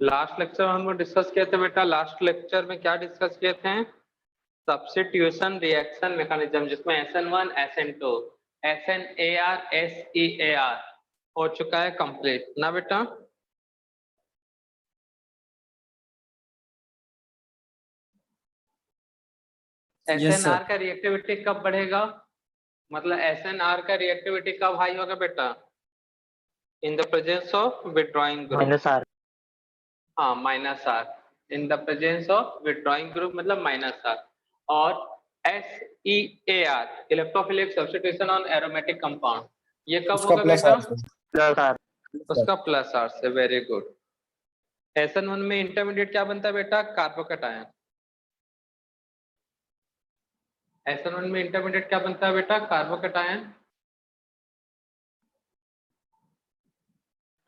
Last lecture में हम लोग डिस्कस किए थे बेटा, लास्ट लेक्चर में क्या डिस्कस किए थे? सब्स्टिट्यूशन रिएक्शन मैकेनिज्म, जिसमें SN1 SN2 SNAR SEAR हो चुका है कंप्लीट ना बेटा। Yes, sir. SNR का रिएक्टिविटी कब बढ़ेगा, मतलब SNR का रिएक्टिविटी कब हाई होगा बेटा? In the presence of withdrawing group. Minus R. हाँ minus R, in the presence of withdrawing group मतलब माइनस आर। और SEAR electrophilic substitution on aromatic compound, ये कब उसका होगा प्लस बेटा? आर से। Plus R. उसका प्लस आर से। Very good. SN1 में इंटरमीडिएट क्या बनता है बेटा? कार्बोकैटायन। SN1 में इंटरमीडिएट क्या बनता है बेटा? कार्बोकैटायन।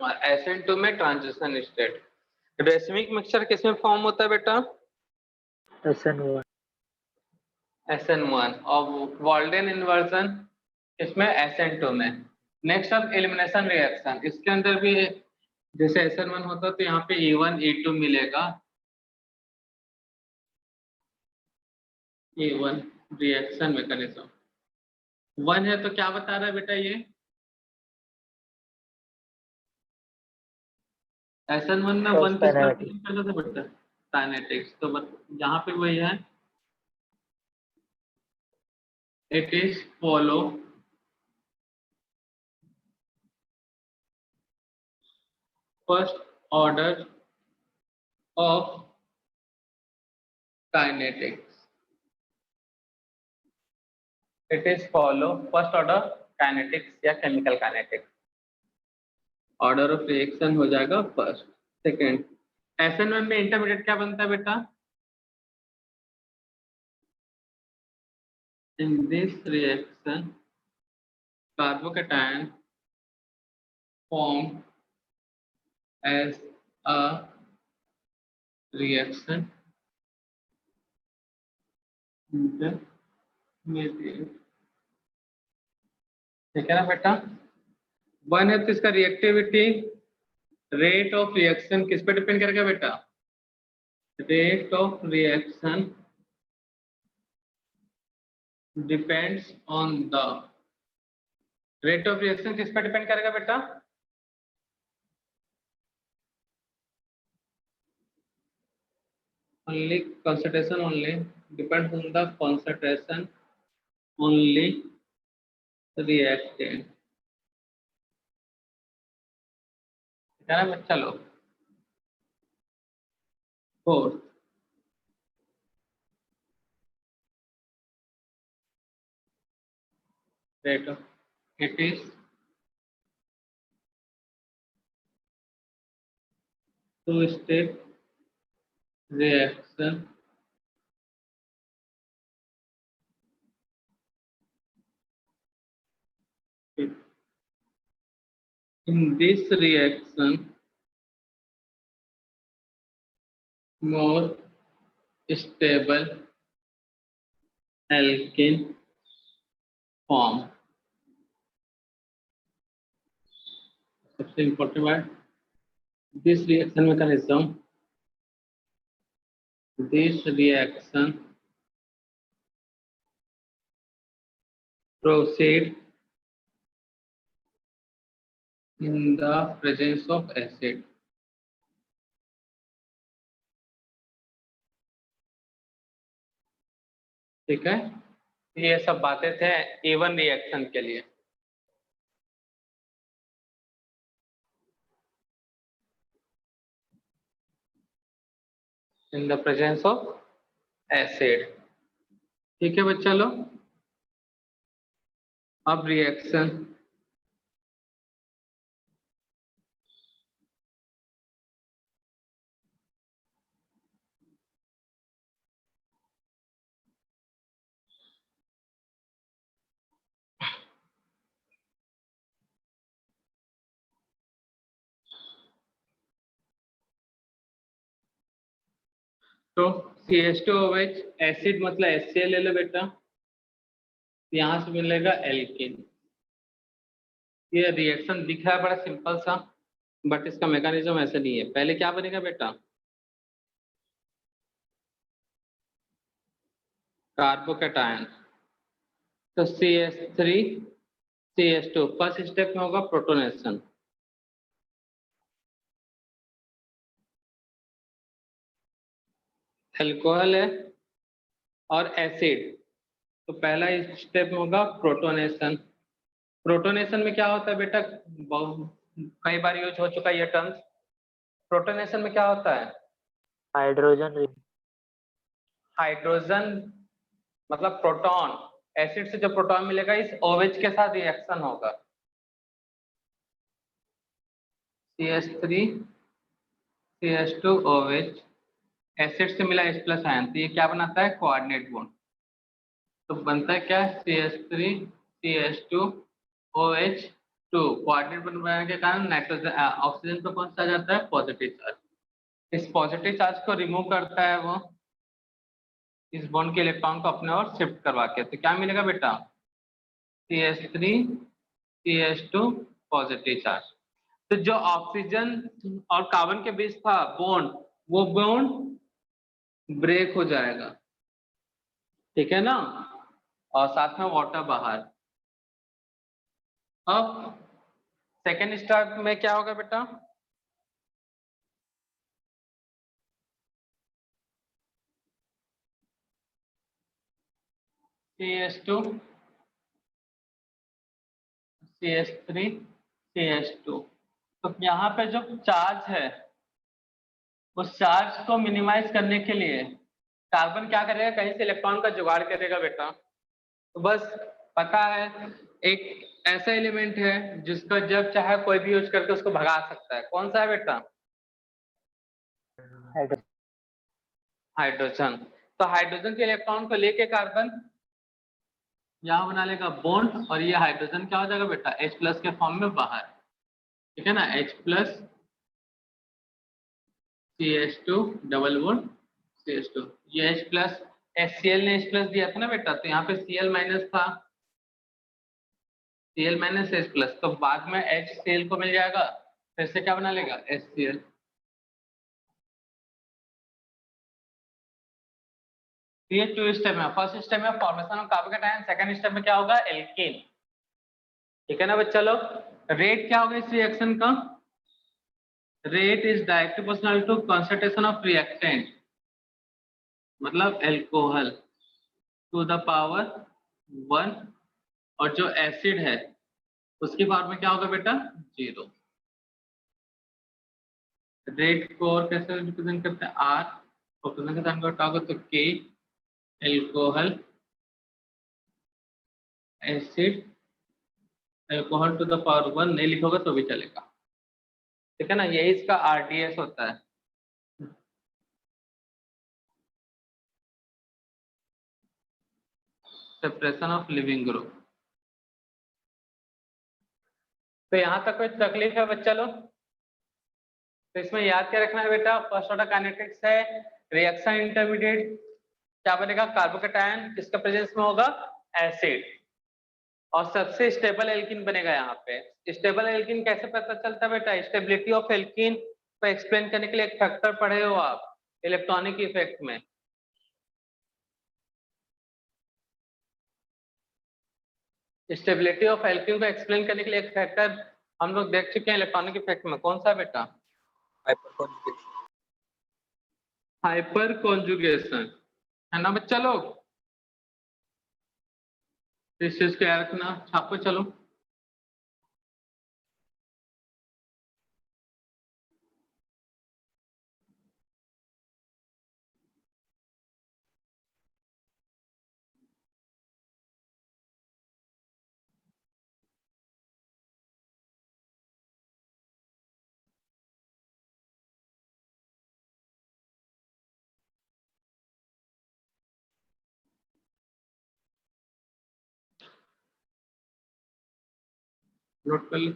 और SN2 में ट्रांजिशन स्टेट। रेसिमिक मिक्सचर किसमें फॉर्म होता है बेटा? SN1। SN1। और वॉल्डेन इन्वर्जन इसमें SN2 में। नेक्स्ट अब एलिमिनेशन रिएक्शन, इसके अंदर भी जैसे SN1 होता तो यहाँ पे E1 E2 मिलेगा। E1 रिएक्शन मैकेनिज्म 1 है तो क्या बता रहा है बेटा ये? SN1 में 1 किस बात की पहले से बेटा? काइनेटिक्स। तो यहाँ पे वही है, it is follow first order of kinetics. It is follow first order kinetics या chemical kinetics. Order of reaction हो जाएगा फर्स्ट। सेकेंड, SN1 में इंटरमीडिएट क्या बनता है बेटा? In this reaction carbocation form as a reaction intermediate. ठीक है ना बेटा? 1 है तो इसका रिएक्टिविटी, रेट ऑफ रिएक्शन किस पे डिपेंड करेगा बेटा? Rate of reaction depends on the, rate of reaction किस पे डिपेंड करेगा बेटा? only concentration only depends on the concentration only reactant। ठीक है ना? चलो 4, rate of, it is two-step reaction in this reaction more stable alkene form। सबसे important बात, this reaction mechanism, this reaction proceed in the presence of acid। ठीक है, ये सब बातें थे E1 रिएक्शन के लिए। इन द प्रेजेंस ऑफ एसिड। ठीक है बच्चा लोग, अब रिएक्शन तो CH2OH एसिड मतलब HCl ले लो बेटा, यहां से मिलेगा एल्किन। ये रिएक्शन दिख रहा है बड़ा सिंपल सा, बट इसका मैकेनिज्म ऐसे नहीं है। पहले क्या बनेगा बेटा, कार्बोकैटायन, तो CH3CH2 फर्स्ट स्टेप में होगा प्रोटोनेशन। अल्कोहल है और एसिड, तो पहला स्टेप में होगा प्रोटोनेशन। प्रोटोनेशन में क्या होता है बेटा, कई बार यूज हो चुका है ये टर्म्स। प्रोटोनेशन में क्या होता है, हाइड्रोजन रिंग। हाइड्रोजन मतलब प्रोटॉन, एसिड से जो प्रोटॉन मिलेगा इस OH के साथ रिएक्शन होगा, CH3CH2OH, एसिड से मिला H+ आयन, तो ये क्या बनाता है, कोऑर्डिनेट बॉन्ड। तो बनता है क्या, CH3CH2OH2, कोऑर्डिनेट बॉन्ड बनाने के कारण नाइट्रोजन ऑक्सीजन पे कौन सा आ जाता है, पॉजिटिव चार्ज। इस पॉजिटिव चार्ज को रिमूव करता है वो इस बॉन्ड के इलेक्ट्रॉन को अपने ओर शिफ्ट करवा के, तो क्या मिलेगा बेटा, CH3CH2 पॉजिटिव चार्ज। तो जो ऑक्सीजन और कार्बन के बीच था बॉन्ड, वो बॉन्ड ब्रेक हो जाएगा, ठीक है ना, और साथ में वाटर बाहर। अब सेकेंड स्टेप में क्या होगा बेटा, CH2 CH3 CH2, तो यहाँ पे जो चार्ज है उस चार्ज को मिनिमाइज करने के लिए कार्बन क्या करेगा, कहीं से इलेक्ट्रॉन का जुगाड़ करेगा बेटा। तो बस पता है एक ऐसा एलिमेंट है जिसका जब चाहे कोई भी यूज करके उसको भगा सकता है, कौन सा है बेटा, हाइड्रोजन। हाइड्रोजन। तो हाइड्रोजन के इलेक्ट्रॉन को लेके कार्बन यहाँ बना लेगा बॉन्ड, और ये हाइड्रोजन क्या हो जाएगा बेटा, H+ के फॉर्म में बाहर, ठीक है ना, H+ CH2 double bond CH2, ये H+, HCl ने H+ दिया था ना बेटा, तो यहाँ पे Cl- था, Cl- H+, तो बाद में HCl को मिल जाएगा, फिर से क्या बना लेगा, HCl। ये 2 स्टेप में, फर्स्ट स्टेप में formation of carbocation, second step में क्या होगा, एल्कीन, ठीक है ना बच्चा लोग। रेट क्या होगा इस रिएक्शन का, rate is directly proportional to concentration of reactant, मतलब अल्कोहल टू द पावर 1, और जो एसिड है उसकी पावर में क्या होगा बेटा, 0। रेट को और कैसे रिप्रेजेंट करते हैं, R, और प्रेजेंट का होगा तो K, alcohol, acid, alcohol to the power 1 नहीं लिखोगे तो भी चलेगा, ठीक है ना, यही इसका RDS होता है। Separation of leaving group. तो यहाँ तक कोई तकलीफ है बच्चा लोग, तो इसमें याद क्या रखना है बेटा, फर्स्ट ऑर्डर काइनेटिक्स है, रिएक्शन इंटरमीडिएट क्या बनेगा, कार्बोकैटायन, किसका प्रेजेंस में होगा, एसिड, और सबसे स्टेबल एल्कीन बनेगा। यहाँ पे स्टेबल एल्कीन कैसे पता चलता है बेटा, स्टेबिलिटी ऑफ एल्कीन को एक्सप्लेन करने के लिए एक फैक्टर पढ़े हो आप इलेक्ट्रॉनिक इफेक्ट में, स्टेबिलिटी ऑफ एल्कीन को एक्सप्लेन करने के लिए एक फैक्टर हम लोग देख चुके हैं इलेक्ट्रॉनिक इफेक्ट में, कौन सा बेटा, हाइपर कॉन्जुगेशन, है ना बच्चा लोग। इस चीज को याद रखना, छापो चलो। नोट कर लो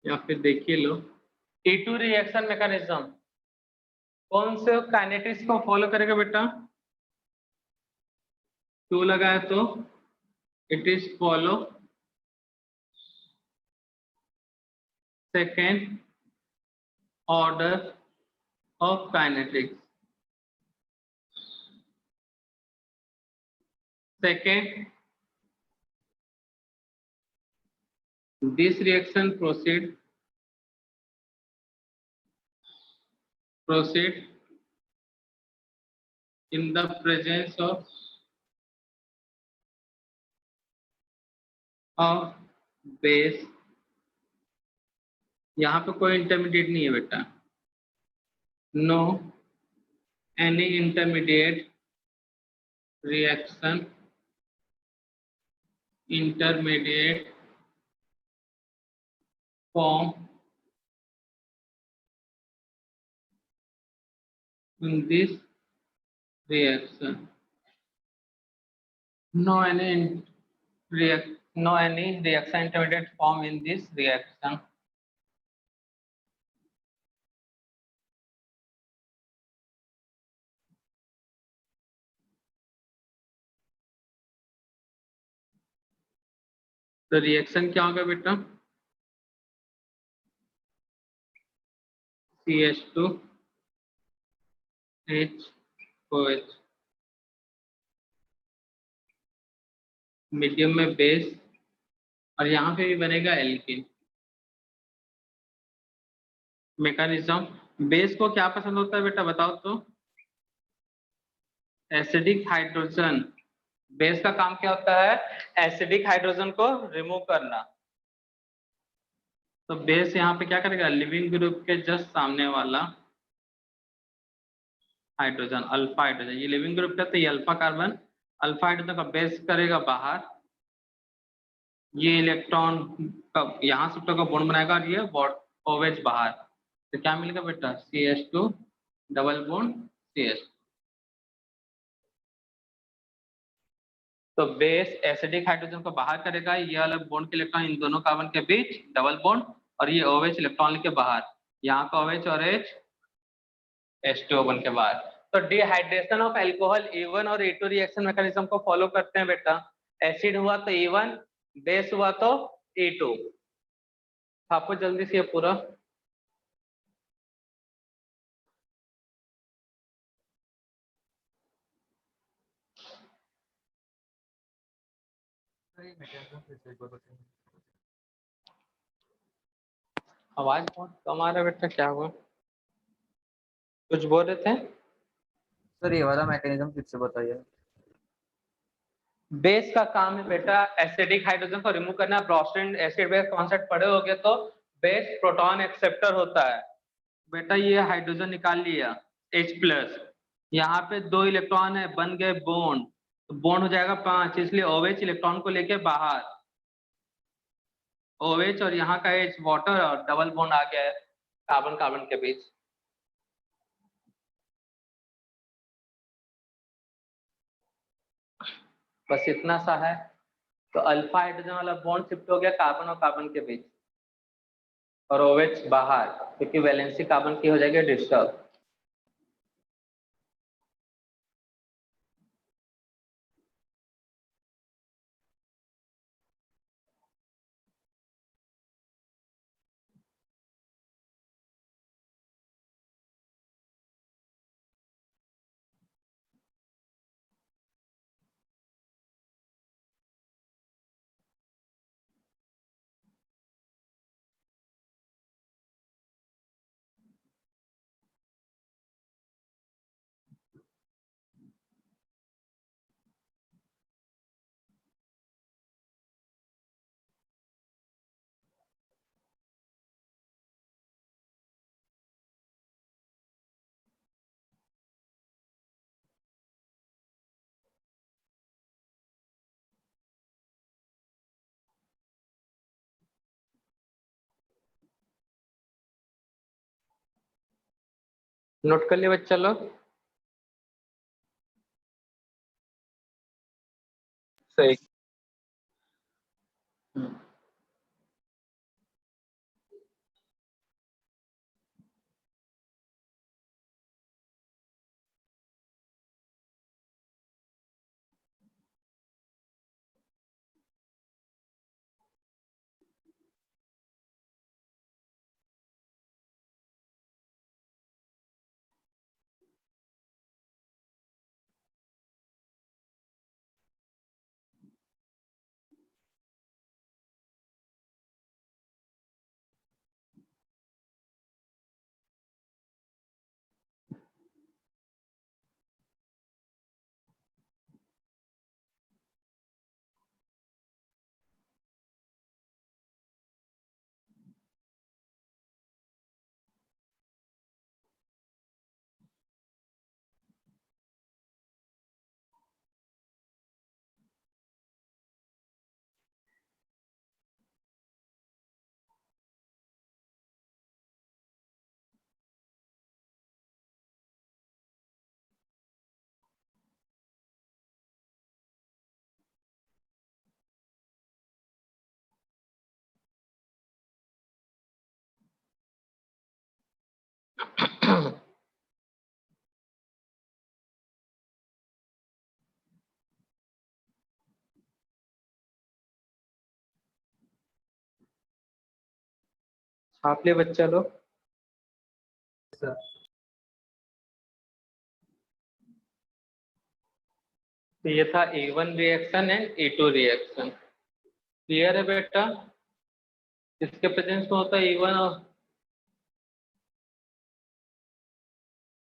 या फिर देखिए लो। T2 रिएक्शन मैकेनिज्म कौन से काइनेटिक्स को फॉलो करेगा बेटा, 2 लगाया तो it is follow second order of kinetics. Second, this reaction proceed in the presence of base. यहाँ पे कोई इंटरमीडिएट नहीं है बेटा. No any intermediate reaction form in this reaction. No any reaction intermediate form in this reaction. तो reaction क्या होगा बेटा? CH2HOH, मीडियम में बेस, और यहाँ पे भी बनेगा एल्कीन. मैकेनिज्म, बेस को क्या पसंद होता है बेटा बताओ तो? Acidic hydrogen. बेस का काम क्या होता है? एसिडिक हाइड्रोजन को रिमूव करना. तो बेस यहाँ पे क्या करेगा? लिविंग ग्रुप के जस्ट सामने वाला हाइड्रोजन, अल्फा हाइड्रोजन, ये लिविंग ग्रुप का, तो ये अल्फा कार्बन, अल्फा हाइड्रोजन का बेस करेगा बाहर. ये इलेक्ट्रॉन का यहाँ शिफ्ट होकर बॉन्ड बनाएगा और ये OH बाहर. तो क्या मिलेगा बेटा? CH2 double bond CH. तो बेस एसिडिक हाइड्रोजन को बाहर करेगा, ये वाला बॉन्ड के इलेक्ट्रॉन इन दोनों कार्बन के बीच डबल बॉन्ड, और ये OH इलेक्ट्रॉन लेके बाहर, यहाँ का OH और H H2O बन के बाहर. तो डिहाइड्रेशन ऑफ अल्कोहल E1 और E2 रिएक्शन मैकेनिज्म को फॉलो करते हैं बेटा. एसिड हुआ तो E1, बेस हुआ तो E2. आपको जल्दी से ये पूरा आवाज बहुत कम आ रहा है बेटा, क्या हुआ? कुछ बोल रहे थे? सर ये वाला मैकेनिज्म फिर से बताइए. बेस का काम है बेटा एसिडिक हाइड्रोजन को रिमूव करना. ब्रोस्टेन एसिड बेस कॉन्सेप्ट पढ़े होगे तो बेस प्रोटॉन एक्सेप्टर होता है बेटा. ये हाइड्रोजन निकाल लिया H+, यहाँ पे 2 इलेक्ट्रॉन है, बन गए बॉन्ड, तो बॉन्ड हो जाएगा 5, इसलिए OH इलेक्ट्रॉन को लेके बाहर, OH और यहाँ का H वाटर, और डबल बॉन्ड आ गया है कार्बन कार्बन के बीच. बस इतना सा है. तो अल्फा हाइड्रोजन वाला बॉन्ड शिफ्ट हो गया कार्बन और कार्बन के बीच, और OH बाहर, क्योंकि वैलेंसी कार्बन की हो जाएगी डिस्टर्ब. नोट कर लिया बच्चा लोग? सही. छाप लिए बच्चा लोग। सर तो ये था A1 reaction and A2 reaction. Clear है बेटा? इसके प्रेजेंस में होता है A1 और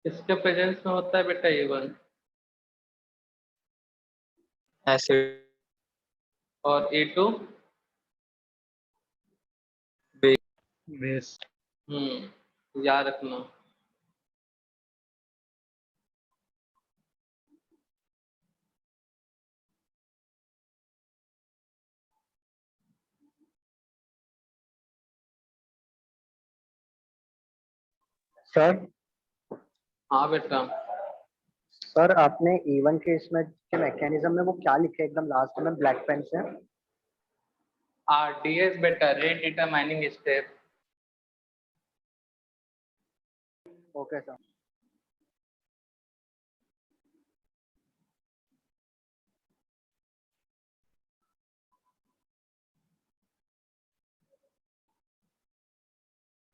इसके प्रेजेंस में होता है बेटा A1 एसिड और A2 बेस। याद रखना। सर हाँ बेटा। सर आपने E1 के इसमें के मैकेनिज्म में वो क्या लिखे एकदम लास्ट में ब्लैक पेन से? RDS बेटा, rate determining step. Okay sir.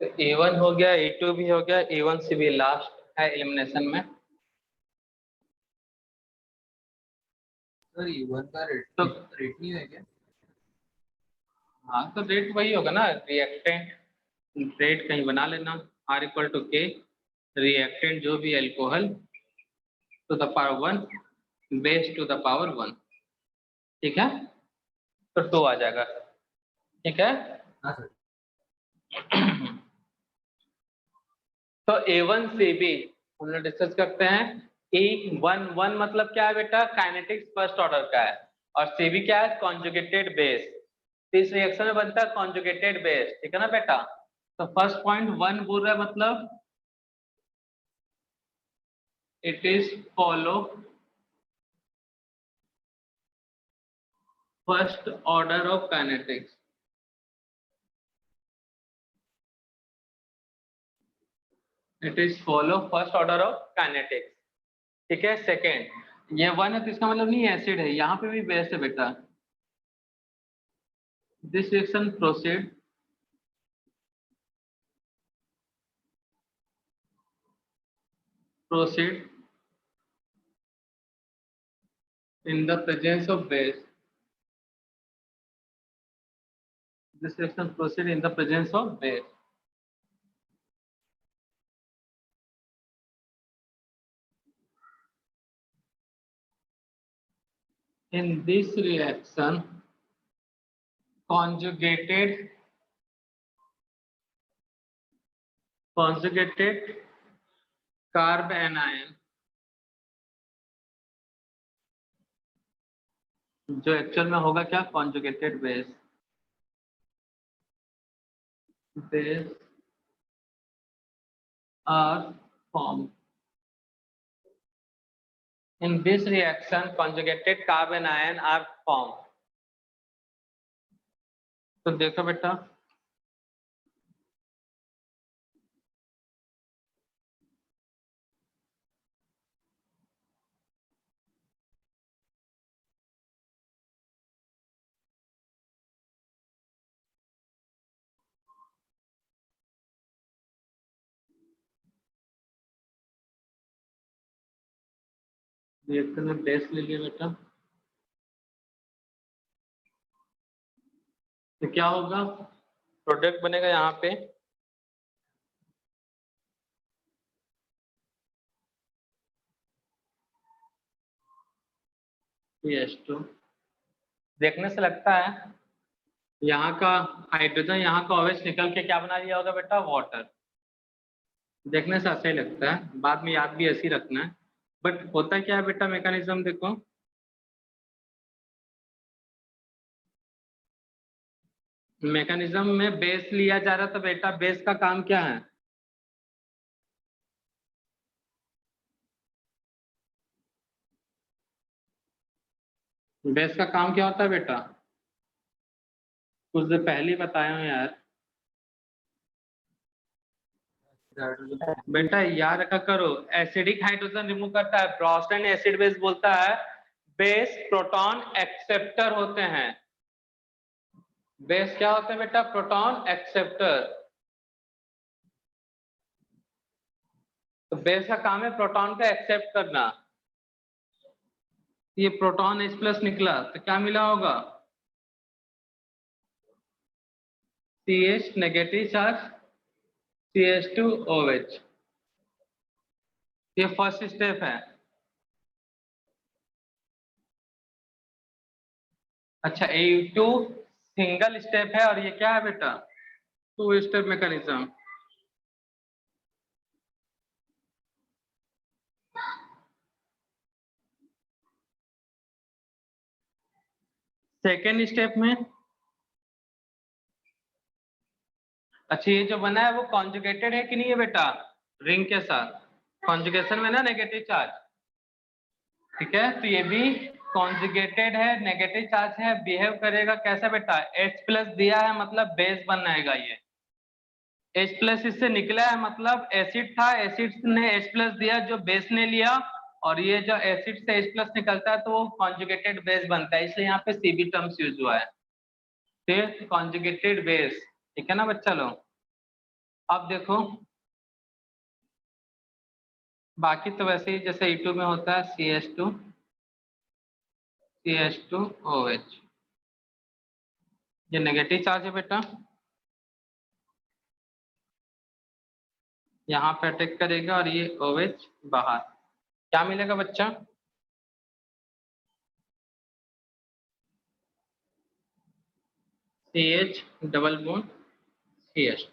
तो A1 हो गया, A2 भी हो गया, A1 से भी लास्ट है एलिमिनेशन में। सर E1 का रेट तो रेट नहीं है क्या? हाँ, तो रेट वही होगा ना, रिएक्टेंट रेट कहीं बना लेना, R equal to K, reactant जो भी alcohol to the power 1 base to the power 1। ठीक है, तो 2 आ जाएगा। ठीक है। हाँ सर। तो A1CB हम लोग डिस्कस करते हैं। E11 मतलब क्या है बेटा? काइनेटिक्स फर्स्ट ऑर्डर का है, और CB क्या है? Conjugated base. इस रिएक्शन में बनता है कॉन्जुगेटेड बेस। ठीक है ना बेटा? तो फर्स्ट पॉइंट 1 बोल रहा है, मतलब it is follow first order of kinetics. It is follow first order of kinetics. ठीक है। सेकेंड, ये 1 है तो इसका मतलब नहीं एसिड है, यहाँ पे भी बेस है बेटा। This reaction proceed in the presence of base. This reaction proceed in the presence of base. In this reaction, conjugated carb anion, जो एक्चुअल में होगा क्या? Conjugated base are formed. In this reaction, conjugated carbon ion are formed. तो देखो बेटा, reaction में base ले लिया बेटा, तो क्या होगा? प्रोडक्ट बनेगा यहाँ पे CH2। देखने से लगता है यहाँ का हाइड्रोजन, यहाँ का OH निकल के क्या बना लिया होगा बेटा? वाटर। देखने से ऐसा ही लगता है, बाद में याद भी ऐसे ही रखना है। बट होता क्या है बेटा मैकेनिज्म? देखो, मैकेनिज्म में बेस लिया जा रहा था बेटा। बेस का काम क्या है? बेस का काम क्या होता है बेटा? कुछ देर पहले ही बताया हूँ यार। बेटा याद रखा करो, एसिडिक हाइड्रोजन रिमूव करता है। ब्रॉन्स्टन एसिड बेस बोलता है बेस प्रोटॉन एक्सेप्टर होते हैं। बेस क्या होते हैं बेटा? Proton acceptor. बेस का काम है प्रोटॉन का एक्सेप्ट करना। ये प्रोटॉन H प्लस निकला तो क्या मिला होगा, CH नेगेटिव चार्ज CH2OH। ये फर्स्ट स्टेप है। अच्छा A2 सिंगल स्टेप है और ये क्या है बेटा, 2 स्टेप मैकेनिज्म। सेकेंड स्टेप में, अच्छा ये जो बना है वो कॉन्जुगेटेड है कि नहीं है बेटा, रिंग के साथ कॉन्जुगेशन में ना नेगेटिव चार्ज, ठीक है, तो ये भी कॉन्जुगेटेड है, नेगेटिव चार्ज है, बिहेव करेगा कैसा बेटा, H प्लस दिया है मतलब बेस बनाएगा ये, H प्लस इससे निकला है मतलब एसिड था, एसिड ने H प्लस दिया जो बेस ने लिया, और ये जो एसिड से H प्लस निकलता है तो वो कॉन्जुगेटेड बेस बनता है, इसलिए यहाँ पे CB टर्म्स यूज हुआ है, फिर कॉन्जुगेटेड बेस, ठीक है ना बच्चा लोग। अब देखो बाकी तो वैसे ही जैसे E2 में होता है CH2 CH2OH, ये नेगेटिव चार्ज है बेटा, यहाँ पे अटैक करेगा और ये OH बाहर, क्या मिलेगा बच्चा, CH डबल बॉन्ड CH2।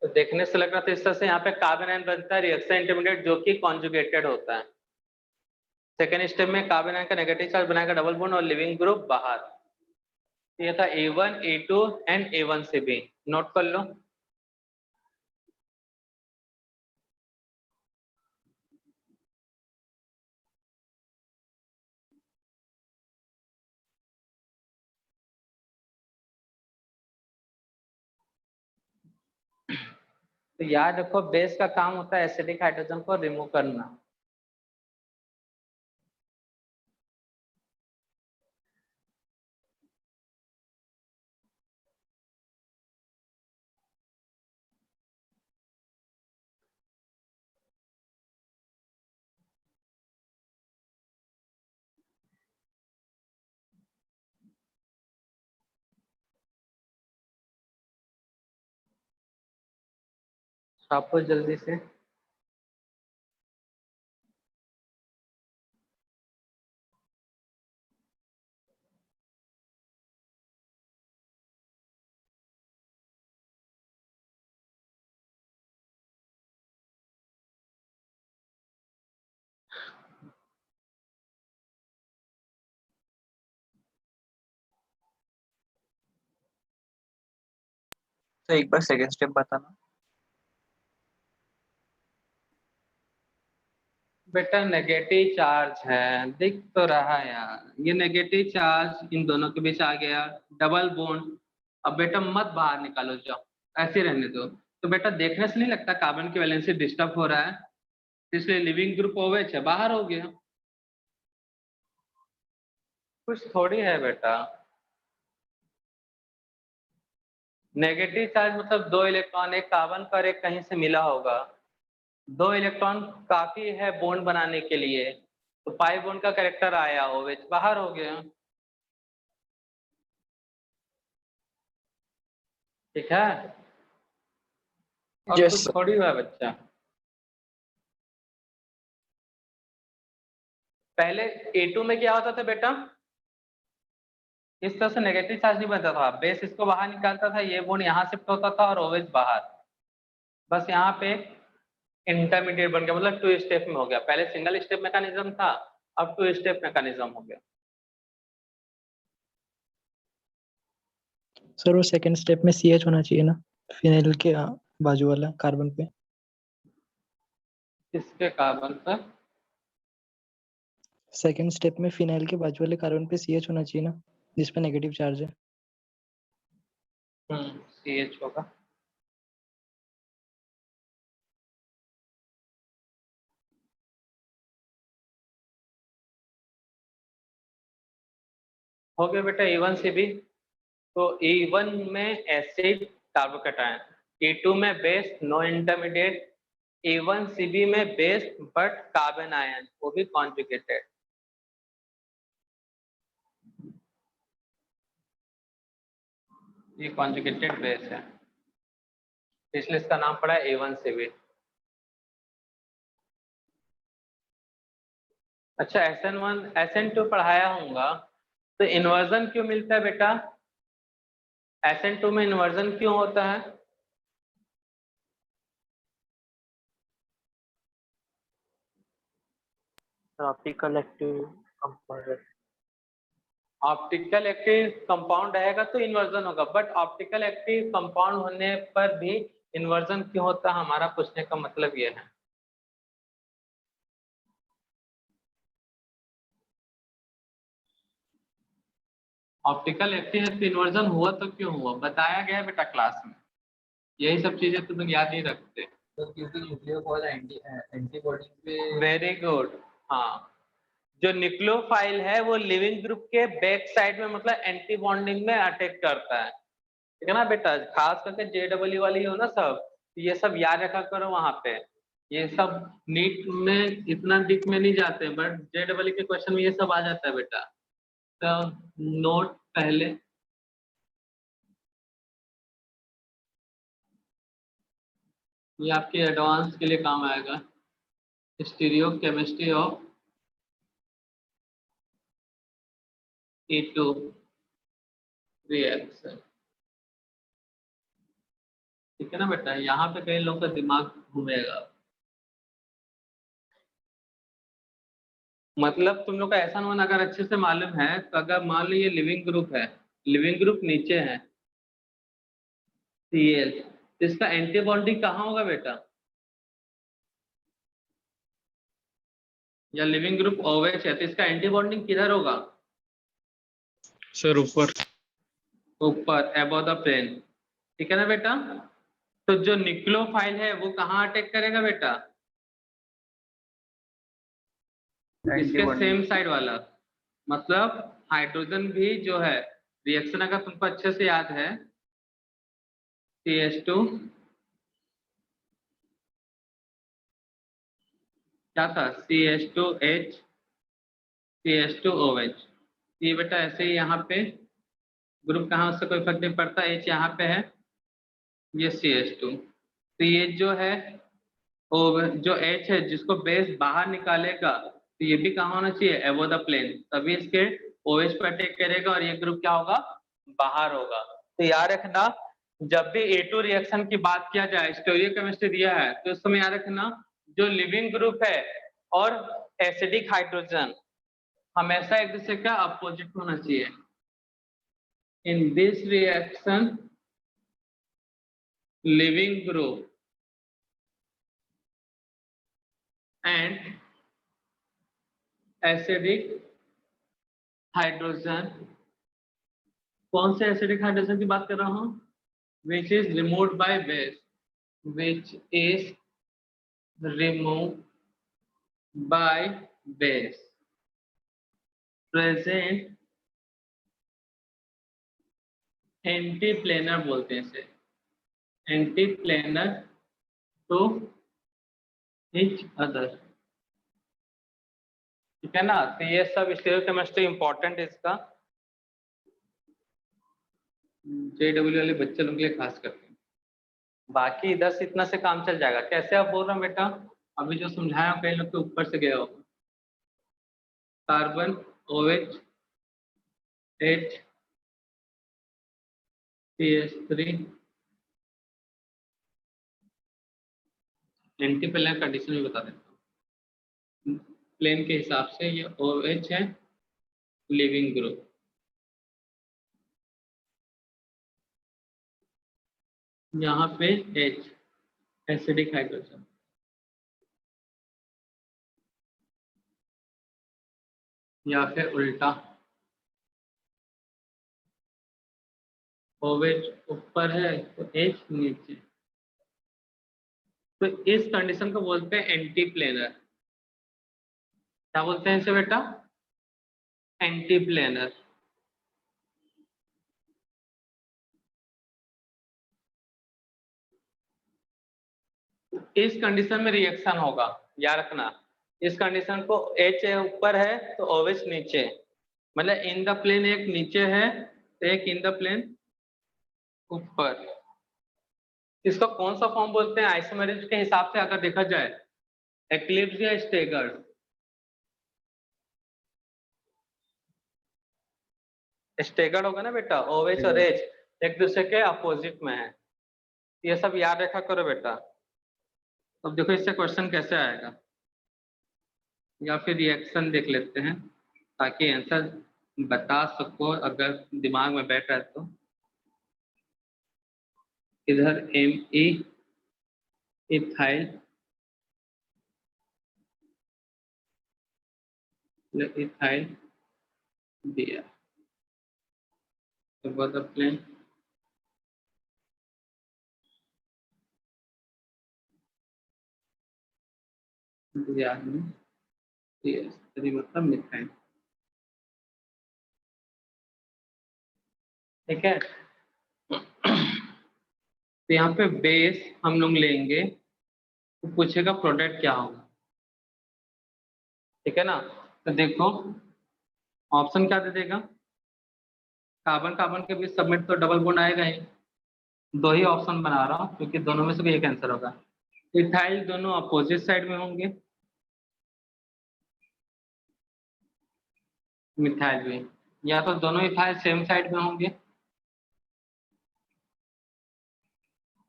तो देखने से लग रहा था इस तरह से यहाँ पे कार्बन आयन बनता है रिएक्शन इंटरमीडिएट जो कि कॉन्जुगेटेड होता है। सेकेंड स्टेप में कार्बन आयन का नेगेटिव चार्ज बनाएगा डबल बॉन्ड और लिविंग ग्रुप बाहर। ये था A1 A2 and A1CB, note कर लो। तो याद रखो बेस का काम होता है एसिडिक हाइड्रोजन को रिमूव करना। छापो जल्दी से। तो एक बार सेकंड स्टेप बताना। बेटा नेगेटिव चार्ज है, दिख तो रहा है यार, ये नेगेटिव चार्ज इन दोनों के बीच आ गया, डबल बॉन्ड। अब बेटा मत बाहर निकालो, जाओ ऐसे रहने दो। तो बेटा देखने से नहीं लगता कार्बन की वैलेंसी डिस्टर्ब हो रहा है, इसलिए लिविंग ग्रुप OH है, बाहर हो गया। कुछ थोड़ी है बेटा, नेगेटिव चार्ज मतलब 2 इलेक्ट्रॉन, एक कार्बन का और एक कहीं से मिला होगा, 2 इलेक्ट्रॉन काफी है बॉन्ड बनाने के लिए, तो पाई बॉन्ड का कैरेक्टर आया, OH बाहर हो गया, ठीक है। और Yes, कुछ sir. थोड़ी हुआ बच्चा, पहले A2 में क्या होता था बेटा, इस तरह से नेगेटिव चार्ज नहीं बनता था, बेस इसको बाहर निकालता था, ये बॉन्ड यहाँ शिफ्ट होता था और OH बाहर, बस यहाँ पे इंटरमीडिएट बन गया, मतलब 2 स्टेप में हो गया। पहले सिंगल स्टेप मैकेनिज्म था, अब 2 स्टेप मैकेनिज्म हो गया। सर वो सेकंड स्टेप में CH होना चाहिए ना, फिनाइल के बाजू वाला कार्बन पे। इसके कार्बन पर सेकंड स्टेप में फिनाइल के बाजू वाले कार्बन पे CH होना चाहिए ना, जिसपे नेगेटिव चार्ज है। CH होगा। हो गया बेटा A1CB। तो A1 में एसिड कार्बोकैटायन, A2 में बेस नो इंटरमीडिएट, A1CB में बेस बट कार्बन आयन, वो भी कॉन्जुगेटेड। ये कॉन्जुगेटेड बेस है, इसलिए इसका नाम पड़ा A1CB। अच्छा, SN1 SN2 पढ़ाया होगा, तो इन्वर्जन क्यों मिलता है बेटा? SN2 में इन्वर्जन क्यों होता है? Optical active compound. Optical active compound रहेगा तो इन्वर्जन होगा, बट ऑप्टिकल एक्टिव कंपाउंड होने पर भी इन्वर्जन क्यों होता है, हमारा पूछने का मतलब ये है। ऑप्टिकल एक्टिव है तो इन्वर्जन हुआ तो क्यों हुआ, बताया गया है बेटा क्लास में। यही सब चीजें तो तुम याद नहीं रखते। तो क्योंकि न्यूक्लियोफाइल एंटीबॉडी पे वेरी गुड। हाँ, जो न्यूक्लियोफाइल है वो लिविंग ग्रुप के बैक साइड में, मतलब एंटी बॉन्डिंग में अटैक करता है, ठीक है ना बेटा? खास करके JEE वाली हो ना सब, तो ये सब याद रखा करो वहां पे। ये सब नीट में इतना डीप में नहीं जाते, बट JEE के क्वेश्चन में ये सब आ जाता है बेटा, तो नोट पहले। ये आपके एडवांस के लिए काम आएगा, stereo chemistry of E2 reaction, ठीक है ना बेटा? यहाँ पे कई लोगों का दिमाग घूमेगा। मतलब तुम लोग का SN1 अगर अच्छे से मालूम है, तो अगर मान लो ये लिविंग ग्रुप है, लिविंग ग्रुप नीचे है Cl, तो इसका एंटी बॉन्डिंग कहाँ होगा बेटा? या लिविंग ग्रुप OH है तो इसका एंटी बॉन्डिंग किधर होगा? सर ऊपर। ऊपर, अबव द प्लेन, ठीक है ना बेटा? तो जो न्यूक्लियोफाइल है वो कहाँ अटैक करेगा बेटा? इसके सेम साइड वाला, मतलब हाइड्रोजन भी जो है, रिएक्शन अगर तुमको अच्छे से याद है, CH2 क्या था, CH2H CH2OH, ये बेटा ऐसे ही यहाँ पे ग्रुप कहाँ, उससे कोई फर्क नहीं पड़ता, H यहाँ पे है, ये CH2, तो ये जो है जो H है जिसको बेस बाहर निकालेगा, तो ये भी कहाँ होना चाहिए, अबव द प्लेन, तभी इसके OH पे अटैक करेगा और ये ग्रुप क्या होगा, बाहर होगा। तो याद रखना, जब भी A2 रिएक्शन की बात किया जाए, स्टीरियोकेमिस्ट्री दिया है, तो उस समय याद रखना जो लिविंग ग्रुप है और एसिडिक हाइड्रोजन हमेशा एक दूसरे का अपोजिट होना चाहिए। In this reaction living group and acidic hydrogen, कौन से एसिडिक हाइड्रोजन की बात कर रहा हूं, which is removed by base, which is removed by base, present anti planar बोलते हैं इसे, anti planar to each other, ठीक है ना? तो ये सब स्टीरियोकेमिस्ट्री इंपॉर्टेंट है इसका, JEE वाले बच्चे लोग के लिए खास करके। बाकी इधर से इतना से काम चल जाएगा। कैसे आप बोल रहे हो बेटा, अभी जो समझाया कई लोग के ऊपर से गया होगा, carbon OH H CH3, anti plane condition भी बता देता हूँ, प्लेन के हिसाब से ये OH है लिविंग ग्रुप, यहाँ पे H एसिडिक हाइड्रोजन, या फिर उल्टा OH ऊपर है तो H नीचे, तो इस कंडीशन को बोलते हैं एंटी प्लेनर। क्या बोलते हैं इसे बेटा, एंटी प्लेनर। इस कंडीशन में रिएक्शन होगा, याद रखना। इस कंडीशन को H ऊपर है तो OH नीचे, मतलब इन द प्लेन एक नीचे है तो एक इन द प्लेन ऊपर। इसका कौन सा फॉर्म बोलते हैं आइसोमेरिक के हिसाब से अगर देखा जाए, एक्लिप्स या स्टेगर्ड? स्टेगर्ड होगा ना बेटा, OH और H एक दूसरे के अपोजिट में है। ये सब याद रखा करो बेटा। अब देखो इससे क्वेश्चन कैसे आएगा, या फिर रिएक्शन देख लेते हैं ताकि आंसर बता सको अगर दिमाग में बैठ रहा है तो। इधर Me इथाइल इथाइल दिया तो बदल प्लेन दिया मतलब मिथाइल, ठीक है। तो यहाँ पे बेस हम लोग लेंगे तो पूछेगा प्रोडक्ट क्या होगा, ठीक है ना। तो देखो ऑप्शन क्या दे देगा, कार्बन कार्बन के बीच सबमिट तो डबल बॉन्ड आएगा ही, दो ही ऑप्शन बना रहा हूँ क्योंकि दोनों में से कोई एक आंसर होगा। इथाइल दोनों अपोजिट साइड में होंगे, मिथाइल भी, या तो दोनों इथाइल सेम साइड में होंगे,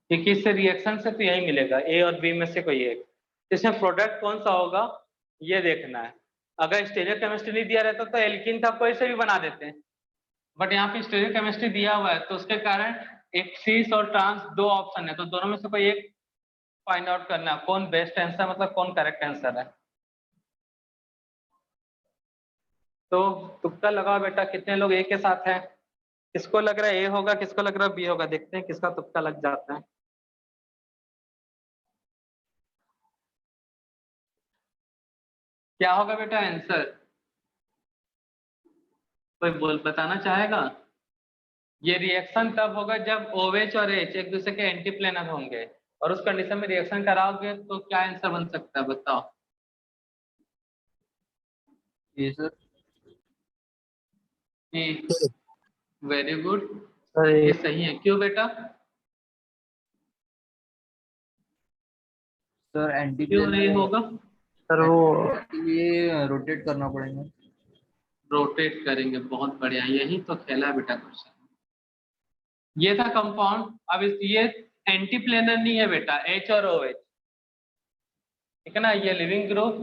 क्योंकि इससे रिएक्शन से तो यही मिलेगा ए और बी में से कोई एक। इसमें प्रोडक्ट कौन सा होगा ये देखना है। अगर स्टीरियोकेमिस्ट्री नहीं दिया रहता तो एल्कीन था कोई से भी बना देते हैं, बट यहाँ पे स्टीरियोकेमिस्ट्री दिया हुआ है तो उसके कारण एक सीस और ट्रांस दो ऑप्शन है, तो दोनों में से कोई एक फाइंड आउट करना है कौन बेस्ट आंसर, मतलब कौन करेक्ट आंसर है। तो तुक्का लगाओ बेटा, कितने लोग ए के साथ हैं, किसको लग रहा है ए होगा, किसको लग रहा है बी होगा, देखते हैं किसका तुक्का लग जाता है। क्या होगा बेटा आंसर, कोई बोल बताना चाहेगा? ये रिएक्शन तब होगा जब OH और H एक दूसरे के एंटी प्लेनर होंगे, और उस कंडीशन में रिएक्शन कराओगे तो क्या आंसर बन सकता है बताओ। ये सर वेरी गुड, सर ये सही है। क्यों बेटा, सर एंटी क्यों नहीं होगा? सर वो ये रोटेट करना पड़ेगा। रोटेट करेंगे, बहुत बढ़िया, यही तो खेला है बेटा क्वेश्चन। ये था कंपाउंड, अब ये एंटी प्लेनर नहीं है बेटा, H और OH, ठीक है ना। ये leaving group,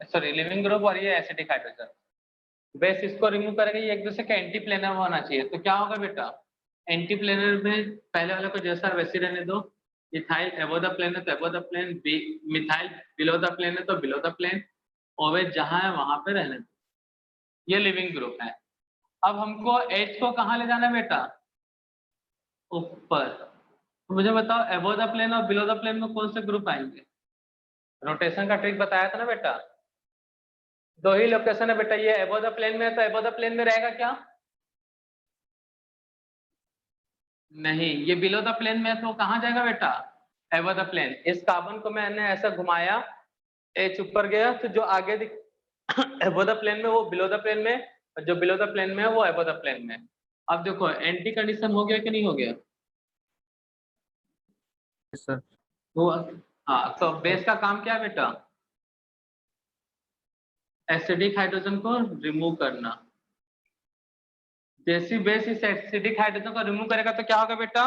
sorry leaving group, और ये एसिडिक हाइड्रोजन बेस इसको रिमूव करेंगे, ये एक दूसरे का एंटी प्लेनर होना चाहिए। तो क्या होगा बेटा, एंटी प्लेनर में पहले वाले को जैसा वैसे रहने दो, इथाइल एबो द प्लेन है तो above the plane, methyl below the plane है तो बिलो द प्लेन, OH जहां है वहां पे रहने दो, ये लिविंग ग्रुप है। अब हमको H को कहाँ ले जाना है बेटा, ऊपर। तो मुझे बताओ एबो द प्लेन और बिलो द प्लेन में कौन से ग्रुप आएंगे, रोटेशन का ट्रिक बताया था ना बेटा, दो ही लोकेशन है बेटा, ये एबो द प्लेन में है तो एबो द प्लेन में रहेगा क्या, नहीं, ये बिलो द प्लेन में है तो कहाँ जाएगा बेटा, एबो द प्लेन। इस कार्बन को मैंने ऐसा घुमाया, H ऊपर गया तो जो आगे एबो द प्लेन में वो बिलो द प्लेन में, और जो बिलो द प्लेन में है वो एबो द प्लेन में। अब देखो एंटी कंडीशन हो गया कि नहीं हो गया, सर वो हाँ। तो बेस का काम क्या है बेटा, एसिडिक हाइड्रोजन को रिमूव करना। जैसी बेस इस एसिडिक हाइड्रोजन को रिमूव करेगा तो क्या होगा बेटा,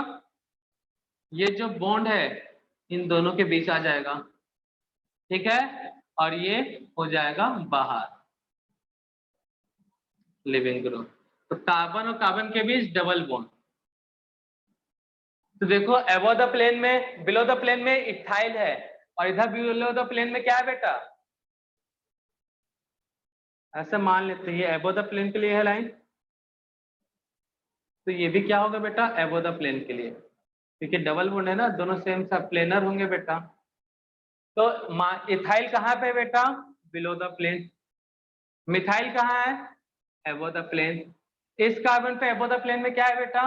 ये जो बॉन्ड है इन दोनों के बीच आ जाएगा, ठीक है, और ये हो जाएगा बाहर, लिविंग ग्रुप। तो कार्बन और कार्बन के बीच डबल बॉन्ड। तो देखो एबो द प्लेन में, बिलो द प्लेन में इथाइल है, और इधर बिलो द प्लेन में क्या है बेटा, ऐसे मान लेते हैं ये एबो द प्लेन के लिए है लाइन, तो ये भी क्या होगा बेटा, एबो द प्लेन के लिए, क्योंकि डबल बॉन्ड है ना, दोनों सेम सा प्लेनर होंगे बेटा। तो इथाइल कहाँ पे बेटा, बिलो द प्लेन, मिथाइल कहाँ है, एबो द प्लेन। इस कार्बन पे एबो द प्लेन में क्या है बेटा,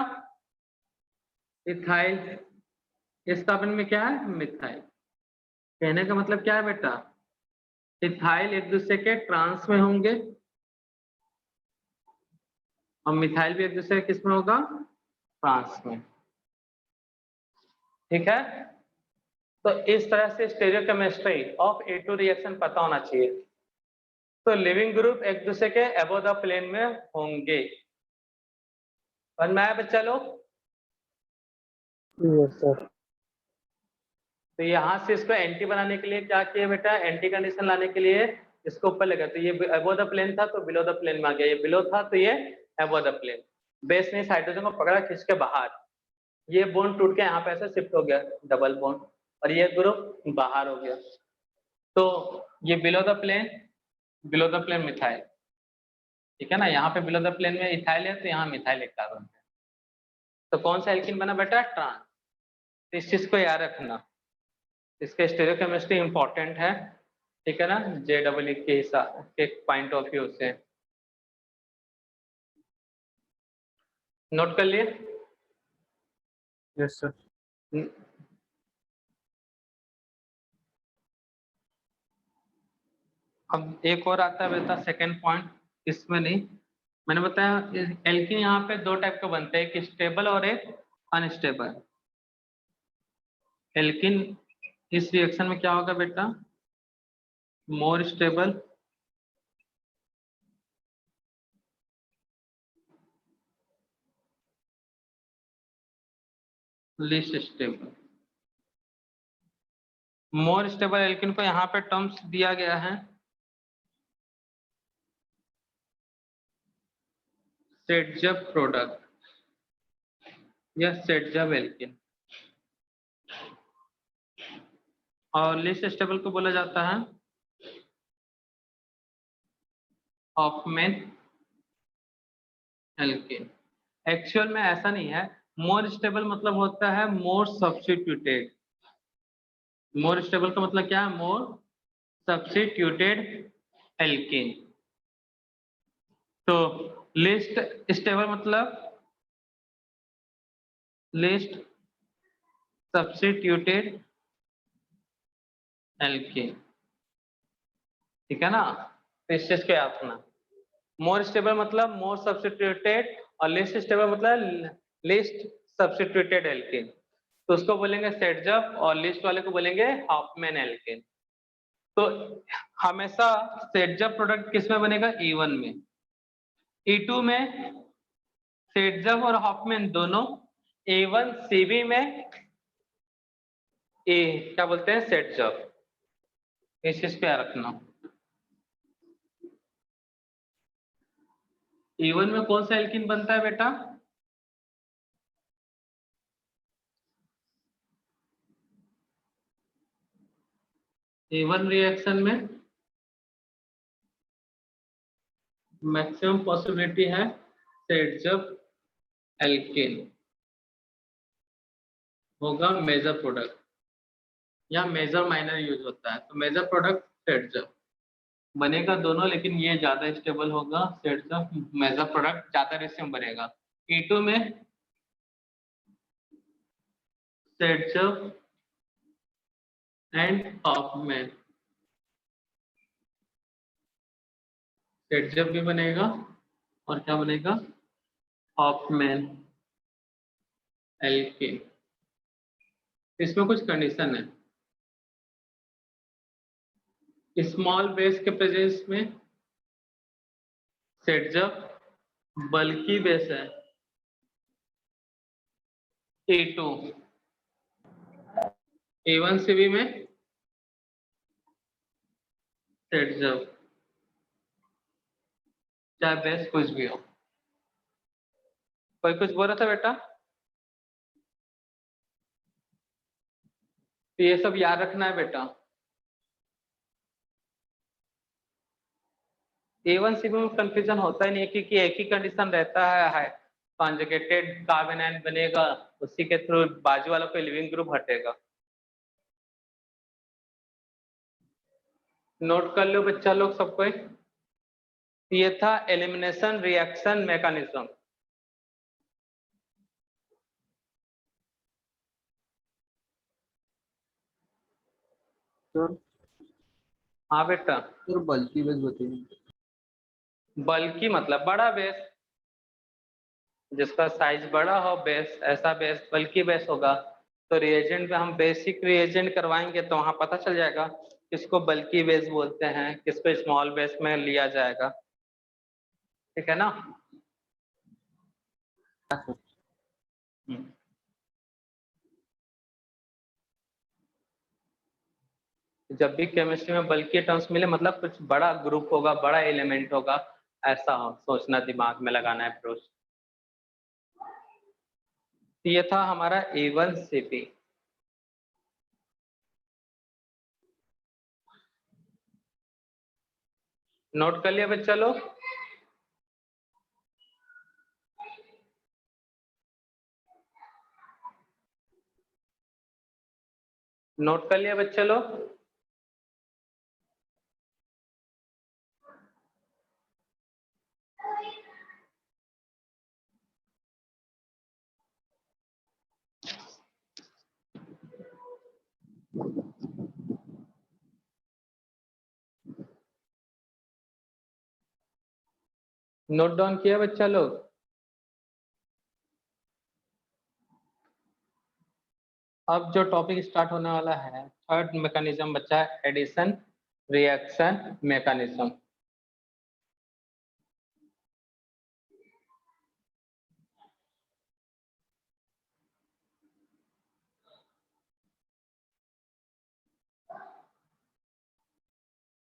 इथाइल, इस कार्बन में क्या है, मिथाइल। कहने का मतलब क्या है बेटा, इथाइल एक दूसरे के ट्रांस में होंगे और मिथाइल भी एक दूसरे के किस में होगा, ट्रांस में। ठीक है, तो इस तरह से स्टेरियोकेमिस्ट्री ऑफ A2 रिएक्शन पता होना चाहिए। तो लिविंग ग्रुप एक दूसरे के अबव द प्लेन में होंगे। और मैं बच्चा लोग, Yes, sir. तो यहाँ से इसको एंटी बनाने के लिए क्या किया बेटा, एंटी कंडीशन लाने के लिए इसको ऊपर लगा, तो ये अबव द प्लेन था तो बिलो द प्लेन में आ गया, ये बिलो था तो ये अबव द प्लेन। बेस ने हाइड्रोजन को पकड़ा खींच के बाहर, ये बॉन्ड टूट के यहाँ पे ऐसे शिफ्ट हो गया डबल बॉन्ड, और ये ग्रुप बाहर हो गया। तो ये बिलो द प्लेन मिथाइल, ठीक है ना, यहाँ पे बिलो द प्लेन में इथाइल है तो यहाँ मिथाइल एक कार्बन है। तो कौन सा एल्किन बना बेटा, ट्रांस। तो इस चीज को याद रखना, इसका स्टेरियोकेमिस्ट्री इंपॉर्टेंट है, ठीक है ना, JEE के हिसाब के पॉइंट ऑफ व्यू से। नोट कर लिए। Yes, sir. अब एक और आता है बेटा सेकंड पॉइंट, इसमें नहीं मैंने बताया, एल्किन यहाँ पे दो टाइप के बनते हैं, एक स्टेबल और एक अनस्टेबल। एल्किन इस रिएक्शन में क्या होगा बेटा, more stable least stable. More stable alkene को यहाँ पे टर्म्स दिया गया है, सेटजब प्रोडक्ट या सेटजब एल्किन, और लिस्ट स्टेबल को बोला जाता है हॉफमैन एल्किन। एक्चुअल में ऐसा नहीं है, मोर स्टेबल मतलब होता है मोर सब्स्टिट्यूटेड। मोर स्टेबल का मतलब क्या है, मोर सब्स्टिट्यूटेड एल्किन। तो लिस्ट स्टेबल मतलब लिस्ट सब्स्टिट्यूटेड एल्किन, ठीक है ना। तो इस चीज को याद रखना, मोर स्टेबल मतलब मोर सब्स्टिट्यूटेड और लिस्ट स्टेबल मतलब लिस्ट सब्स्टिट्यूटेड एल्किन। तो उसको बोलेंगे सेटजब और लिस्ट वाले को बोलेंगे हॉफमैन एल्किन। तो हमेशा सेटजब प्रोडक्ट किस में बनेगा, E1 में। E2 में सेटजब और हॉफमैन दोनों, A1 CB में क्या बोलते हैं, सेटजब। इस चीज पे याद रखना। E1 में कौन सा एल्किन बनता है बेटा, A1 रिएक्शन में मैक्सिमम पॉसिबिलिटी है सेटजब एल्किन होगा मेजर प्रोडक्ट, या मेजर माइनर यूज होता है। तो मेजर प्रोडक्ट सेटजब बनेगा दोनों, लेकिन ये ज्यादा स्टेबल होगा सेटजब, मेजर प्रोडक्ट ज्यादा रेशियो में बनेगा। E2 में सेटजब एंड हॉफमैन, सेटजब भी बनेगा और क्या बनेगा, हॉफमैन एल्किन। इसमें कुछ कंडीशन है, स्मॉल बेस के प्रेजेंस में सेटजब बल्कि बेस है, A2 A1 CB में सेटजब, चाहे बेस कुछ भी हो। कोई कुछ बोल रहा था बेटा, तो ये सब याद रखना है बेटा। A1 CB में कंफ्यूजन होता ही नहीं, क्योंकि एक ही कंडीशन रहता है, कॉन्जुगेटेड कार्बन आयन बनेगा, उसी के थ्रू बाजू वाला कोई लिविंग ग्रुप हटेगा। नोट कर लो बच्चा लोग सबको। ये था एलिमिनेशन रिएक्शन मैकेनिज्म। सर हाँ बेटा, सर बल्कि बेस बताइए। बल्कि मतलब बड़ा बेस, जिसका साइज बड़ा हो बेस, ऐसा बेस बल्कि बेस होगा। तो रिएजेंट में हम बेसिक रिएजेंट करवाएंगे तो वहां पता चल जाएगा किसको बल्कि बेस बोलते हैं, किसको स्मॉल बेस में लिया जाएगा। ठीक है ना? जब भी केमिस्ट्री में बल्कि टर्म्स मिले मतलब कुछ बड़ा ग्रुप होगा, बड़ा एलिमेंट होगा, ऐसा सोचना, दिमाग में लगाना है अप्रोच। ये था हमारा A1CP। नोट कर लिया बच्चा लोग? नोट कर लिया बच्चा लोग? नोट डाउन किया बच्चा लोग? अब जो टॉपिक स्टार्ट होने वाला है, थर्ड मैकेनिज्म बच्चा है एडिशन रिएक्शन मैकेनिज्म।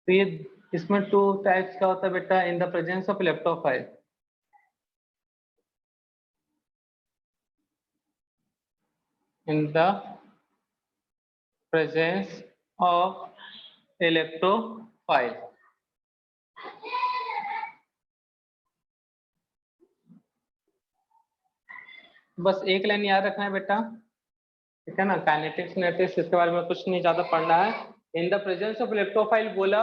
तो ये इसमें 2 टाइप्स का होता है बेटा, in the presence of electrophile. In the presence of electrophile. बस एक लाइन याद रखना है बेटा, ठीक है ना? काइनेटिक्स नेटिक्स इसके बारे में कुछ नहीं ज्यादा पढ़ना है। In the presence of electrophile बोला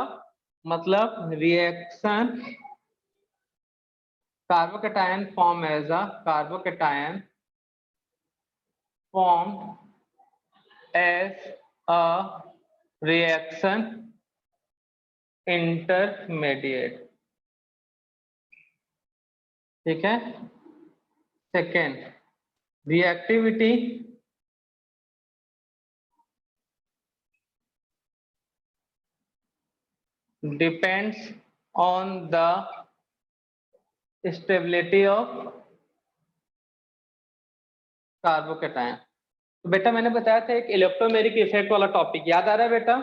मतलब reaction carbocation form as a carbocation formed as a reaction intermediate। ठीक है? Second, reactivity depends on the stability of carbocation. तो बेटा मैंने बताया था एक इलेक्ट्रोमेरिक इफेक्ट वाला टॉपिक, याद आ रहा है बेटा?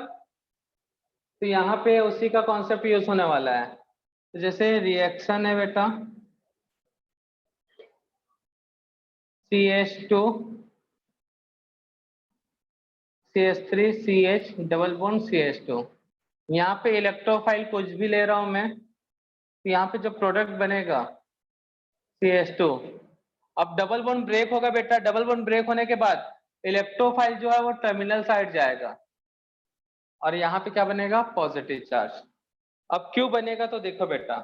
तो यहाँ पे उसी का कॉन्सेप्ट यूज होने वाला है। तो जैसे रिएक्शन है बेटा CH2 CH3 CH double bond CH2। यहाँ पे इलेक्ट्रोफाइल कुछ भी ले रहा हूं मैं, तो यहाँ पे जो प्रोडक्ट बनेगा CH2, अब डबल बॉन्ड ब्रेक होगा बेटा। डबल बॉन्ड ब्रेक होने के बाद इलेक्ट्रोफाइल जो है वो टर्मिनल साइड जाएगा और यहाँ पे क्या बनेगा? Positive charge. अब क्यों बनेगा तो देखो बेटा,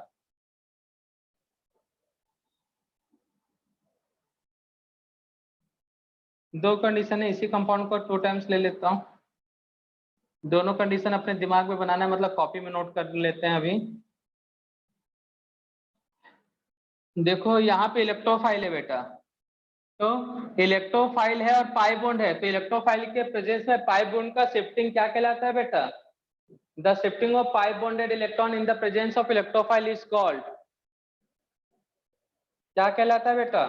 दो कंडीशन है, इसी कंपाउंड को 2 टाइम्स ले लेता हूं। दोनों कंडीशन अपने दिमाग में बनाना है, मतलब कॉपी में नोट कर लेते हैं अभी। देखो यहाँ पे इलेक्ट्रोफाइल है बेटा, तो इलेक्ट्रोफाइल है और पाई बॉन्ड है, तो इलेक्ट्रोफाइल के प्रेजेंस में पाई बॉन्ड का शिफ्टिंग क्या कहलाता है बेटा? The shifting of pi bonded electron in the presence of electrophile is called, क्या कहलाता है बेटा?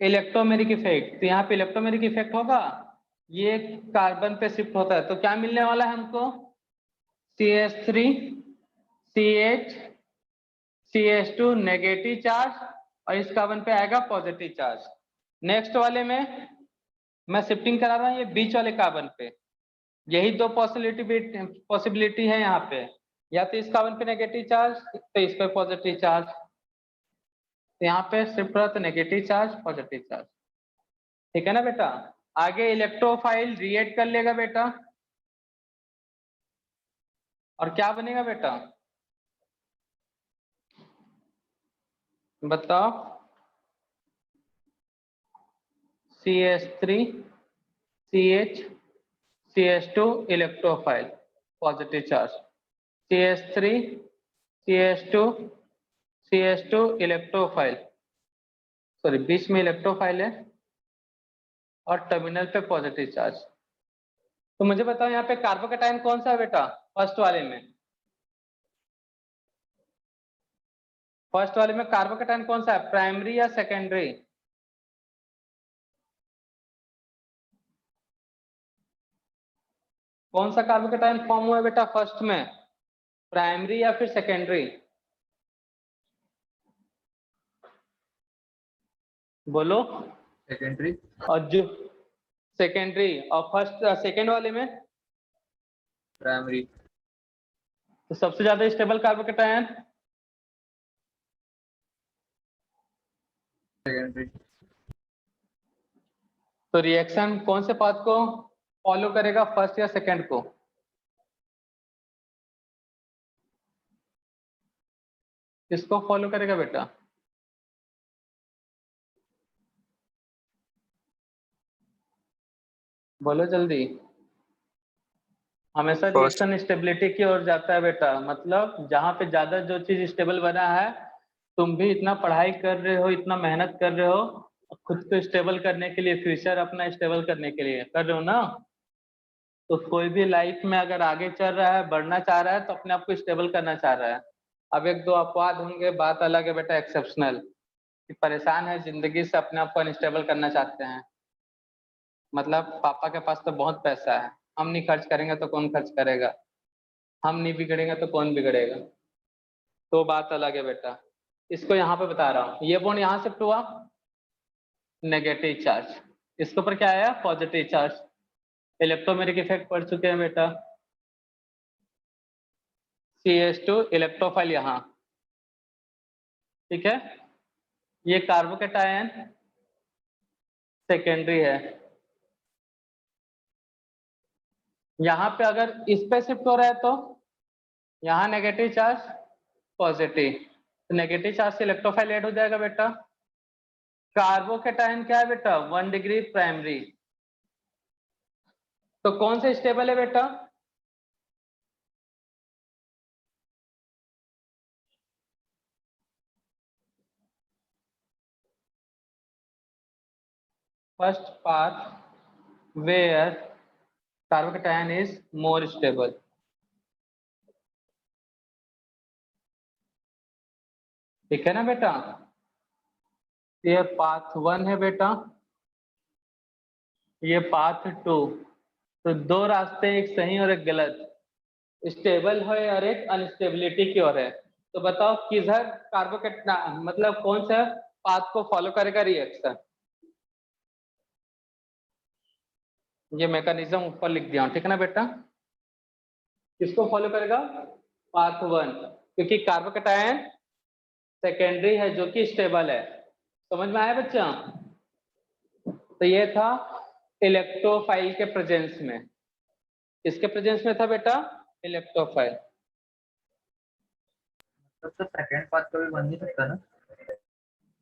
Electromeric effect. तो यहाँ पे इलेक्ट्रोमेरिक इफेक्ट होगा, ये कार्बन पे शिफ्ट होता है, तो क्या मिलने वाला है हमको? CH3 CH CH2 negative charge और इस कार्बन पे आएगा पॉजिटिव चार्ज। नेक्स्ट वाले में मैं शिफ्टिंग करा रहा हूँ ये बीच वाले कार्बन पे। यही 2 पॉसिबिलिटी है यहाँ पे, या तो इस कार्बन पे नेगेटिव चार्ज तो इस पे पॉजिटिव चार्ज। तो यहाँ पे शिफ्ट हो रहा तो नेगेटिव चार्ज पॉजिटिव चार्ज। ठीक है ना बेटा? आगे इलेक्ट्रोफाइल रिएक्ट कर लेगा बेटा और क्या बनेगा बेटा बताओ? CH3 CH CH2 electrophile positive charge, CH3 CH2 electrophile, sorry बीच में इलेक्ट्रोफाइल है और टर्मिनल पे पॉजिटिव चार्ज। तो मुझे बताओ यहाँ पे कार्बोकैटायन कौन सा है बेटा फर्स्ट वाले में? फर्स्ट वाले में कार्बोकैटायन कौन सा है, प्राइमरी या सेकेंडरी? कौन सा कार्बोकैटायन फॉर्म हुआ है बेटा फर्स्ट में, प्राइमरी या फिर सेकेंडरी? बोलो। सेकेंडरी। और जो सेकेंडरी और फर्स्ट सेकेंड वाले में प्राइमरी। तो सबसे ज्यादा स्टेबल कार्बोकैटायन सेकेंडरी। तो रिएक्शन कौन से पाथ को फॉलो करेगा, फर्स्ट या सेकेंड को? किसको फॉलो करेगा बेटा? बोलो जल्दी। हमेशा रिएक्शन स्टेबिलिटी की ओर जाता है बेटा, मतलब जहां पे ज्यादा जो चीज स्टेबल बना है, तुम भी इतना पढ़ाई कर रहे हो, इतना मेहनत कर रहे हो खुद को स्टेबल करने के लिए, फ्यूचर अपना स्टेबल करने के लिए कर रहे हो ना, तो कोई भी लाइफ में अगर आगे चल रहा है, बढ़ना चाह रहा है, तो अपने आप को स्टेबल करना चाह रहा है। अब एक दो अपवाद होंगे, बात अलग है बेटा, एक्सेप्शनल, कि परेशान है जिंदगी से, अपने आप को अनस्टेबल करना चाहते हैं, मतलब पापा के पास तो बहुत पैसा है, हम नहीं खर्च करेंगे तो कौन खर्च करेगा, हम नहीं बिगड़ेंगे तो कौन बिगड़ेगा, तो बात अलग है बेटा। इसको यहाँ पे बता रहा हूँ, ये बॉन्ड यहाँ शिफ्ट हुआ नेगेटिव चार्ज, इसके ऊपर क्या आया पॉजिटिव चार्ज, इलेक्ट्रोमेरिक इफेक्ट पढ़ चुके हैं बेटा। CH2 इलेक्ट्रोफाइल यहाँ, ठीक है, ये कार्बोकैटायन सेकेंडरी है। यहाँ पे अगर इस पे शिफ्ट हो रहा है तो यहाँ नेगेटिव चार्ज पॉजिटिव, तो नेगेटिव चार्ज से इलेक्ट्रोफाइल ऐड हो जाएगा बेटा। कार्बोकैटायन क्या है बेटा 1 डिग्री प्राइमरी, तो कौन सा स्टेबल है बेटा, first path where carbocation is more stable. ठीक है ना बेटा, ये पाथ 1 है बेटा, ये पाथ 2, तो दो रास्ते, एक सही और एक गलत, स्टेबल है और एक अनस्टेबिलिटी की ओर है। तो बताओ किधर कार्बोकैटायन मतलब कौन सा पाथ को फॉलो करेगा रिएक्शन, ये मैकेनिज्म ऊपर लिख दिया हूं, ठीक है ना बेटा, किसको फॉलो करेगा पाथ 1, क्योंकि कार्बोकैटायन सेकेंडरी है जो कि स्टेबल है। समझ में आया बच्चा? तो ये था इलेक्ट्रोफाइल के प्रेजेंस में, किसके प्रेजेंस में था बेटा इलेक्ट्रोफाइल। तो सेकंड पार्ट कभी बन नहीं सकता ना?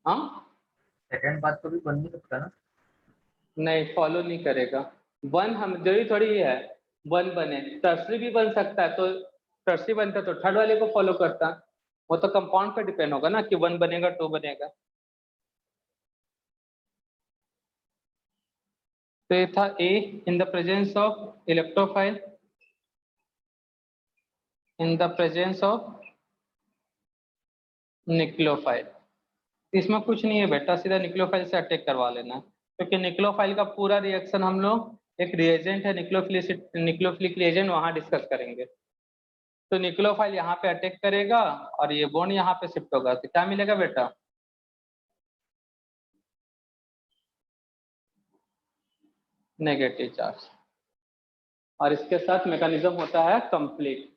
हाँ सेकंड पार्ट कभी बन नहीं सकता ना? नहीं, फॉलो नहीं करेगा, वन हम जरूरी थोड़ी है वन बने, टर्सरी भी बन सकता है, तो टर्सरी बनता तो थर्ड वाले को फॉलो करता, वो तो कंपाउंड पे डिपेंड होगा ना कि 1 बनेगा 2 बनेगा। तो ये था A, in the presence of electrophile, in the presence of nucleophile. इसमें कुछ नहीं है बेटा, सीधा न्यूक्लियोफाइल से अटैक करवा लेना, क्योंकि न्यूक्लियोफाइल का पूरा रिएक्शन हम लोग एक रिएजेंट है न्यूक्लियोफिलिक रिएजेंट, वहां डिस्कस करेंगे। तो न्यूक्लियोफाइल यहाँ पे अटैक करेगा और ये बॉन्ड यहाँ पे शिफ्ट होगा, तो क्या मिलेगा बेटा नेगेटिव चार्ज, और इसके साथ मैकेनिज्म होता है कंप्लीट।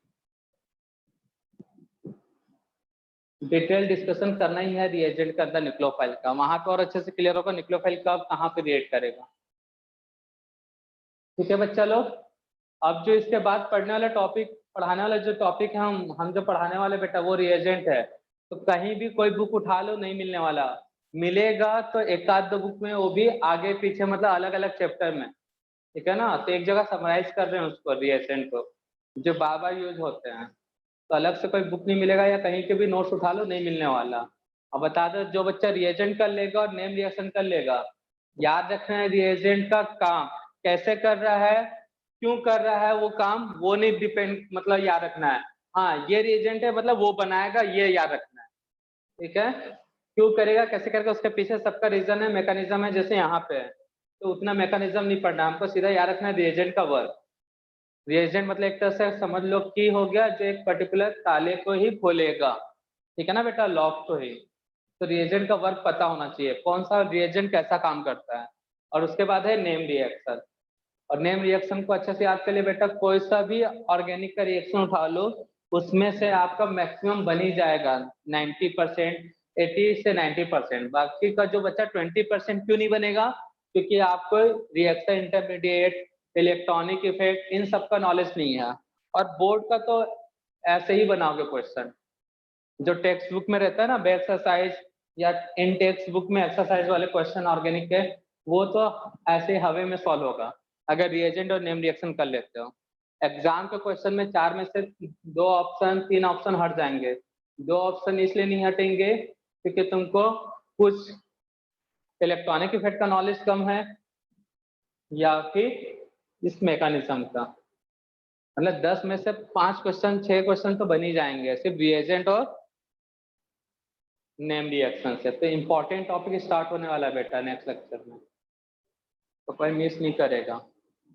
डिटेल डिस्कशन करना ही है रिएजेंट का अंदर न्यूक्लियोफाइल का, वहां पे और अच्छे से क्लियर होगा न्यूक्लियोफाइल कब कहाँ पे रिएक्ट करेगा। ठीक है बच्चा लोग, अब जो इसके बाद पढ़ने वाला टॉपिक, पढ़ाने वाला जो टॉपिक है, हम जो पढ़ाने वाले बेटा वो रिएजेंट है, तो कहीं भी कोई बुक उठा लो नहीं मिलने वाला, मिलेगा तो एक आध दो बुक में, वो भी आगे पीछे मतलब अलग अलग चैप्टर में, ठीक है ना। तो एक जगह समराइज कर रहे हैं उसको, रिएजेंट को, जो बार बार यूज होते हैं। तो अलग से कोई बुक नहीं मिलेगा या कहीं के भी नोट्स उठा लो, नहीं मिलने वाला। अब बता दो, जो बच्चा रिएजेंट कर लेगा और नेम रिएक्शन कर लेगा, याद रखना है रिएजेंट का काम कैसे कर रहा है, क्यों कर रहा है वो काम, वो नहीं डिपेंड, मतलब याद रखना है। हाँ ये रिएजेंट है मतलब वो बनाएगा, ये याद रखना है। ठीक है, क्यों करेगा, कैसे करेगा, उसके पीछे सबका रीजन है, मैकेनिज्म है, जैसे यहाँ पे है। तो उतना मैकेनिज्म नहीं पढ़ना हमको, सीधा याद रखना है रिएजेंट का वर्क। रिएजेंट मतलब एक तरह से समझ लो की हो गया, जो एक पर्टिकुलर ताले को ही खोलेगा। ठीक है ना बेटा, लॉक को ही। तो रिएजेंट का वर्क पता होना चाहिए, कौन सा रिएजेंट कैसा काम करता है। और उसके बाद है नेम रिएक्शन। और नेम रिएक्शन को अच्छे से याद कर लिए बेटा, कोई सा भी ऑर्गेनिक का रिएक्शन उठा लो, उसमें से आपका मैक्सिमम बन ही जाएगा 90%, 80 से 90%। बाकी का जो बच्चा 20% क्यों नहीं बनेगा, क्योंकि आपको रिएक्शन इंटरमीडिएट, इलेक्ट्रॉनिक इफेक्ट, इन सब का नॉलेज नहीं है। और बोर्ड का तो ऐसे ही बनाओगे क्वेश्चन, जो टेक्स्ट बुक में रहता है ना एक्सरसाइज, या इन टेक्स्ट बुक में एक्सरसाइज वाले क्वेश्चन ऑर्गेनिक के, वो तो ऐसे हवे में सॉल्व होगा अगर रिएजेंट और नेम रिएक्शन कर लेते हो। एग्जाम के क्वेश्चन में 4 में से 2 ऑप्शन 3 ऑप्शन हट जाएंगे। 2 ऑप्शन इसलिए नहीं हटेंगे क्योंकि तुमको कुछ इलेक्ट्रॉनिक इफेक्ट का नॉलेज कम है, या फिर इस मैकेनिज्म का। मतलब 10 में से 5 क्वेश्चन 6 क्वेश्चन तो बन ही जाएंगे सिर्फ रिएजेंट और नेम रिएक्शन से। तो इम्पोर्टेंट टॉपिक स्टार्ट होने वाला है बेटा नेक्स्ट लेक्चर में, तो कोई मिस नहीं करेगा।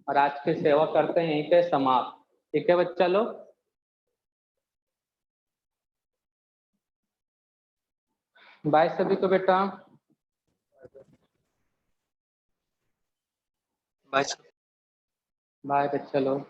और आज की सेवा करते हैं यहीं पे समाप्त। ठीक है बच्चा लोग, बाय सभी को बेटा। Bye sir. बाय बच्चा लोग।